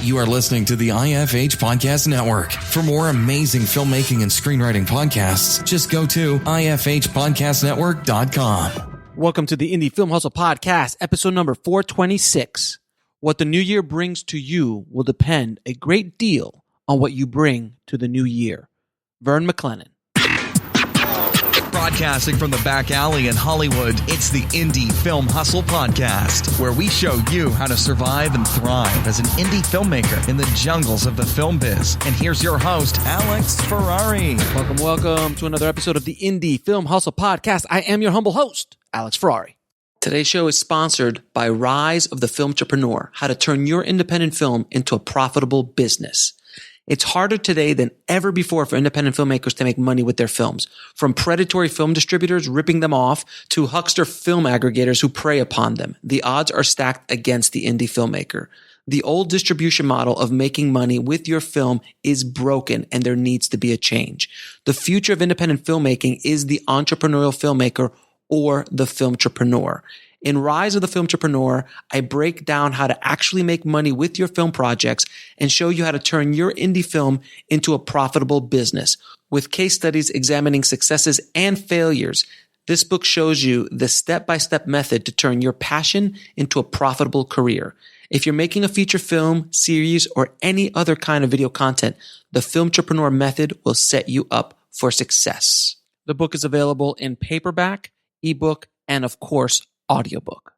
You are listening to the IFH Podcast Network. For more amazing filmmaking and screenwriting podcasts, just go to ifhpodcastnetwork.com. Welcome to the Indie Film Hustle Podcast, episode number 426. What the new year brings to you will depend a great deal on what you bring to the new year. Vern McLennan. Broadcasting from the back alley in Hollywood, it's the Indie Film Hustle Podcast, where we show you how to survive and thrive as an indie filmmaker in the jungles of the film biz. And here's your host, Alex Ferrari. Welcome to another episode of the Indie Film Hustle Podcast. I am your humble host, Alex Ferrari. Today's show is sponsored by Rise of the Filmtrepreneur, how to turn your independent film into a profitable business. It's harder today than ever before for independent filmmakers to make money with their films. From predatory film distributors ripping them off to huckster film aggregators who prey upon them, the odds are stacked against the indie filmmaker. The old distribution model of making money with your film is broken, and there needs to be a change. The future of independent filmmaking is the entrepreneurial filmmaker or the filmtrepreneur. In Rise of the Filmtrepreneur, I break down how to actually make money with your film projects and show you how to turn your indie film into a profitable business. With case studies examining successes and failures, this book shows you the step-by-step method to turn your passion into a profitable career. If you're making a feature film, series, or any other kind of video content, the Filmtrepreneur method will set you up for success. The book is available in paperback, ebook, and of course, audiobook.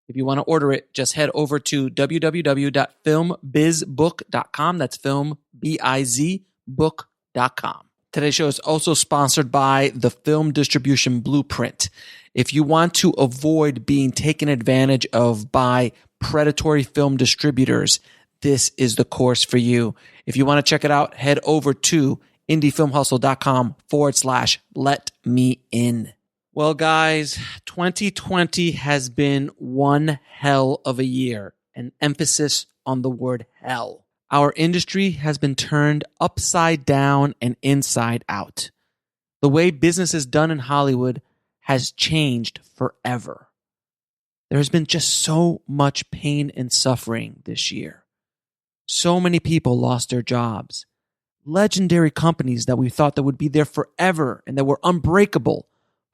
If you want to order it, just head over to www.filmbizbook.com. That's filmbizbook.com. Today's show is also sponsored by the Film Distribution Blueprint. If you want to avoid being taken advantage of by predatory film distributors, this is the course for you. If you want to check it out, head over to indiefilmhustle.com/let me in. Well, guys, 2020 has been one hell of a year, an emphasis on the word hell. Our industry has been turned upside down and inside out. The way business is done in Hollywood has changed forever. There has been just so much pain and suffering this year. So many people lost their jobs. Legendary companies that we thought that would be there forever and that were unbreakable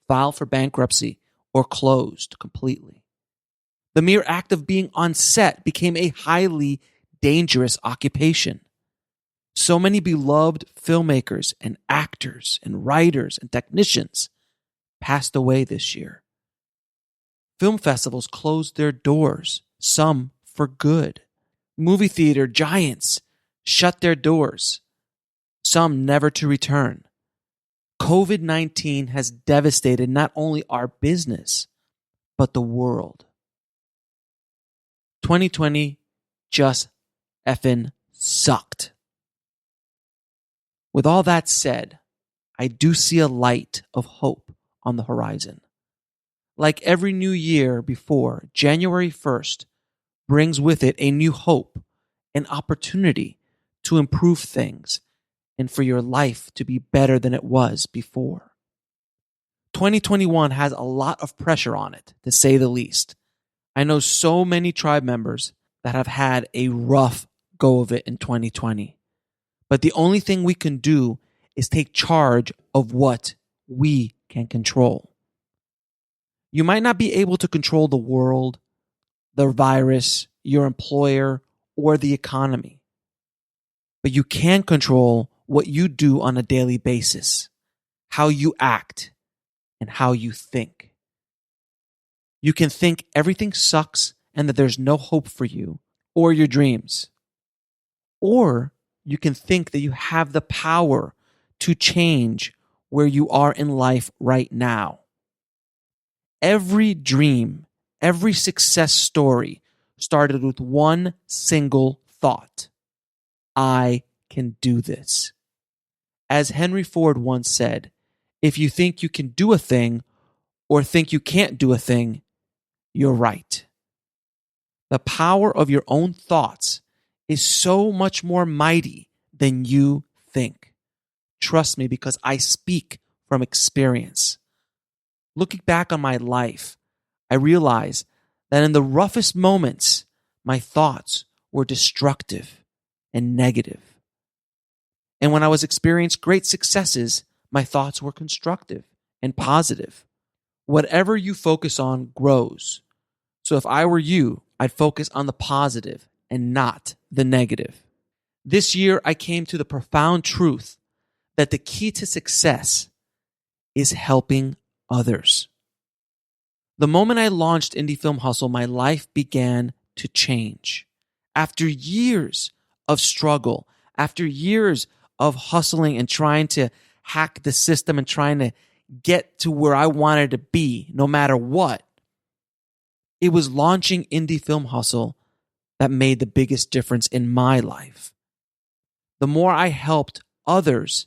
filed for bankruptcy or closed completely. The mere act of being on set became a highly dangerous occupation. So many beloved filmmakers and actors and writers and technicians passed away this year. Film festivals closed their doors, some for good. Movie theater giants shut their doors, some never to return. COVID-19 has devastated not only our business, but the world. 2020 just effing sucked. With all that said, I do see a light of hope on the horizon. Like every new year before, January 1st brings with it a new hope, an opportunity to improve things, and for your life to be better than it was before. 2021 has a lot of pressure on it, to say the least. I know so many tribe members that have had a rough go of it in 2020. But the only thing we can do is take charge of what we can control. You might not be able to control the world, the virus, your employer, or the economy. But you can control what you do on a daily basis, how you act, and how you think. You can think everything sucks and that there's no hope for you or your dreams. Or you can think that you have the power to change where you are in life right now. Every dream, every success story started with one single thought. I can do this. As Henry Ford once said, if you think you can do a thing or think you can't do a thing, you're right. The power of your own thoughts is so much more mighty than you think. Trust me, because I speak from experience. Looking back on my life, I realize that in the roughest moments, my thoughts were destructive and negative. And when I was experiencing great successes, my thoughts were constructive and positive. Whatever you focus on grows. So if I were you, I'd focus on the positive and not the negative. This year, I came to the profound truth that the key to success is helping others. The moment I launched Indie Film Hustle, my life began to change. After years of struggle, after years of hustling and trying to hack the system and trying to get to where I wanted to be, no matter what, it was launching Indie Film Hustle that made the biggest difference in my life. The more I helped others,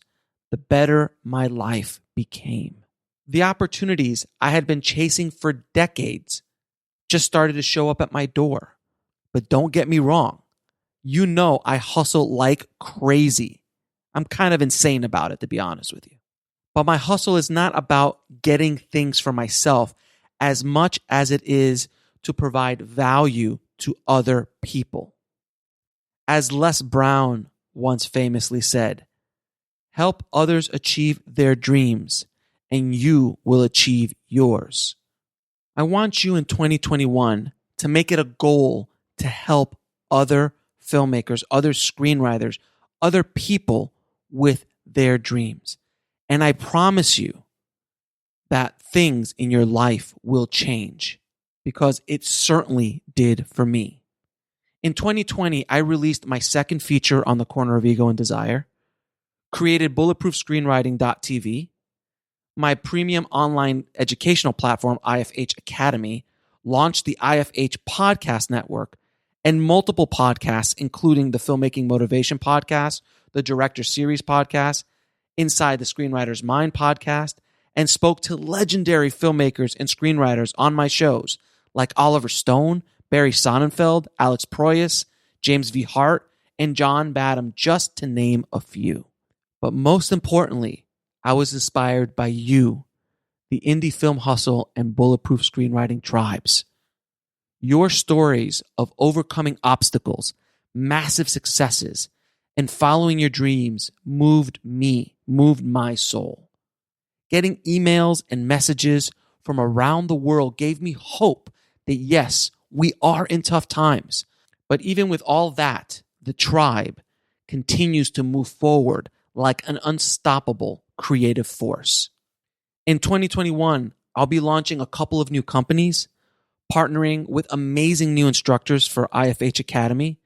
the better my life became. The opportunities I had been chasing for decades just started to show up at my door. But don't get me wrong. You know I hustle like crazy. I'm kind of insane about it, to be honest with you. But my hustle is not about getting things for myself as much as it is to provide value to other people. As Les Brown once famously said, help others achieve their dreams, and you will achieve yours. I want you in 2021 to make it a goal to help other filmmakers, other screenwriters, other people with their dreams. And I promise you that things in your life will change, because it certainly did for me. In 2020, I released my second feature on the corner of ego and desire, created bulletproofscreenwriting.tv, my premium online educational platform, IFH Academy, launched the IFH Podcast Network, and multiple podcasts, including the Filmmaking Motivation Podcast, the Director Series Podcast, Inside the Screenwriter's Mind Podcast, and spoke to legendary filmmakers and screenwriters on my shows, like Oliver Stone, Barry Sonnenfeld, Alex Proyas, James V. Hart, and John Badham, just to name a few. But most importantly, I was inspired by you, the Indie Film Hustle and Bulletproof Screenwriting tribes. Your stories of overcoming obstacles, massive successes, and following your dreams moved my soul. Getting emails and messages from around the world gave me hope that yes, we are in tough times. But even with all that, the tribe continues to move forward like an unstoppable creative force. In 2021, I'll be launching a couple of new companies, partnering with amazing new instructors for IFH Academy,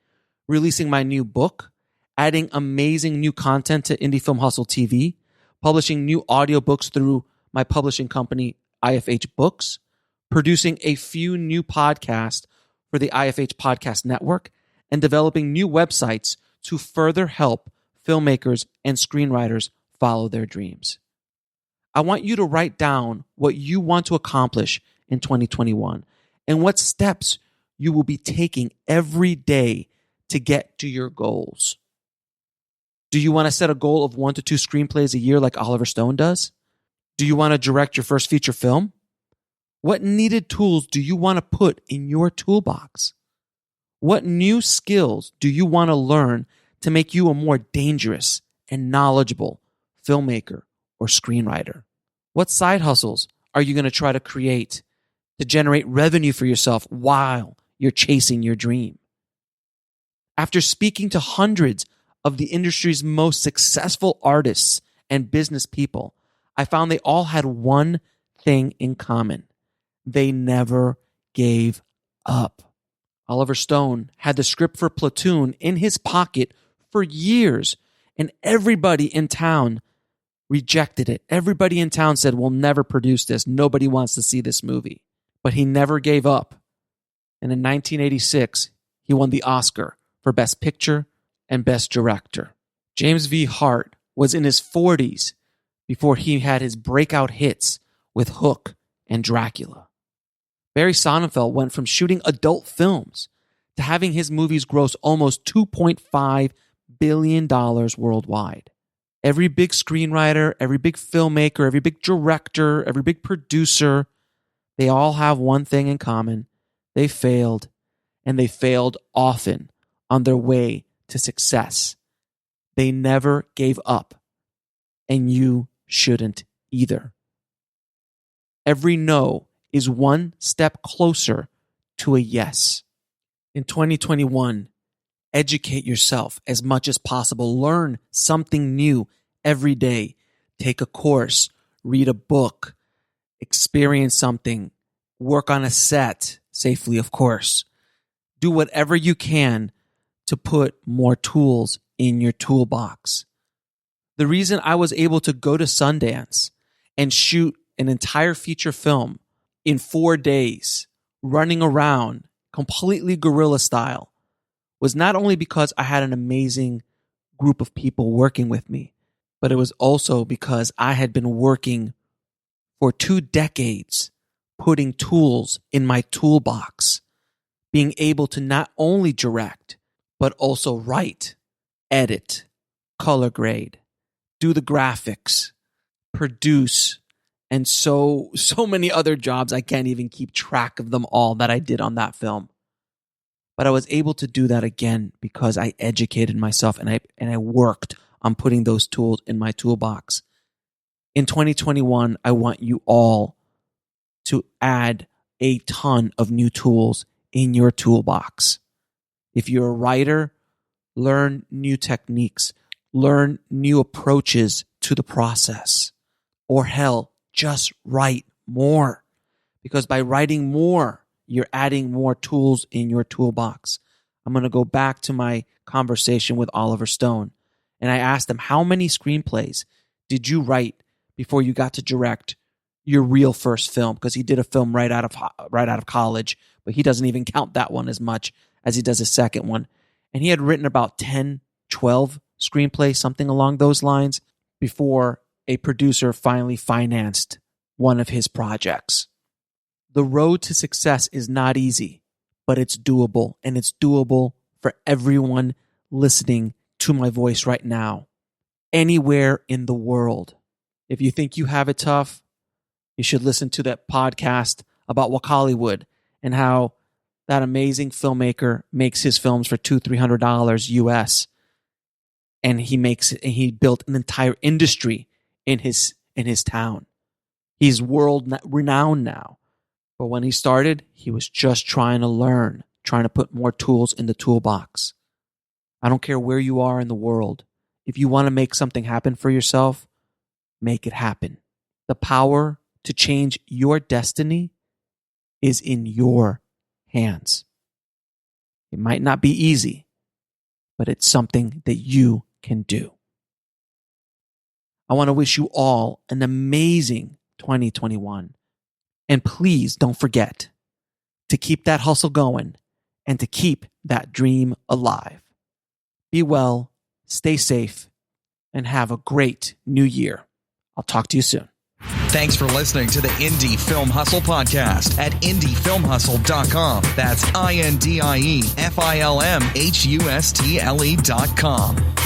releasing my new book, adding amazing new content to Indie Film Hustle TV, publishing new audiobooks through my publishing company, IFH Books, producing a few new podcasts for the IFH Podcast Network, and developing new websites to further help filmmakers and screenwriters follow their dreams. I want you to write down what you want to accomplish in 2021 and what steps you will be taking every day to get to your goals. Do you want to set a goal of 1 to 2 screenplays a year like Oliver Stone does? Do you want to direct your first feature film? What needed tools do you want to put in your toolbox? What new skills do you want to learn to make you a more dangerous and knowledgeable filmmaker or screenwriter? What side hustles are you going to try to create to generate revenue for yourself while you're chasing your dream? After speaking to hundreds of the industry's most successful artists and business people, I found they all had one thing in common. They never gave up. Oliver Stone had the script for Platoon in his pocket for years, and everybody in town rejected it. Everybody in town said, we'll never produce this. Nobody wants to see this movie. But he never gave up. And in 1986, he won the Oscar for Best Picture and Best Director. James V. Hart was in his 40s before he had his breakout hits with Hook and Dracula. Barry Sonnenfeld went from shooting adult films to having his movies gross almost $2.5 billion worldwide. Every big screenwriter, every big filmmaker, every big director, every big producer, they all have one thing in common. They failed, and they failed often on their way to success. They never gave up, and you shouldn't either. Every no is one step closer to a yes. In 2021, educate yourself as much as possible. Learn something new every day. Take a course, read a book, experience something, work on a set, safely, of course. Do whatever you can to put more tools in your toolbox. The reason I was able to go to Sundance and shoot an entire feature film in 4 days, running around completely guerrilla style, was not only because I had an amazing group of people working with me, but it was also because I had been working for 2 decades, putting tools in my toolbox, being able to not only direct, but also write, edit, color grade, do the graphics, produce, and so many other jobs. I can't even keep track of them all that I did on that film. But I was able to do that again because I educated myself and I worked on putting those tools in my toolbox. In 2021, I want you all to add a ton of new tools in your toolbox. If you're a writer, learn new techniques, learn new approaches to the process, or hell, just write more. Because by writing more, you're adding more tools in your toolbox. I'm going to go back to my conversation with Oliver Stone. And I asked him, how many screenplays did you write before you got to direct your real first film? Because he did a film right out of college, but he doesn't even count that one as much as he does his second one. And he had written about 10, 12 screenplays, something along those lines, before a producer finally financed one of his projects. The road to success is not easy, but it's doable, and it's doable for everyone listening to my voice right now, anywhere in the world. If you think you have it tough, you should listen to that podcast about Walk Hollywood and how that amazing filmmaker makes his films for $200-$300 US, and he built an entire industry in his town. He's world renowned now. But when he started, he was just trying to learn, trying to put more tools in the toolbox. I don't care where you are in the world. If you want to make something happen for yourself, make it happen. The power to change your destiny is in your hands. It might not be easy, but it's something that you can do. I want to wish you all an amazing 2021. And please don't forget to keep that hustle going and to keep that dream alive. Be well, stay safe, and have a great new year. I'll talk to you soon. Thanks for listening to the Indie Film Hustle podcast at indiefilmhustle.com. That's INDIEFILMHUSTLE.com.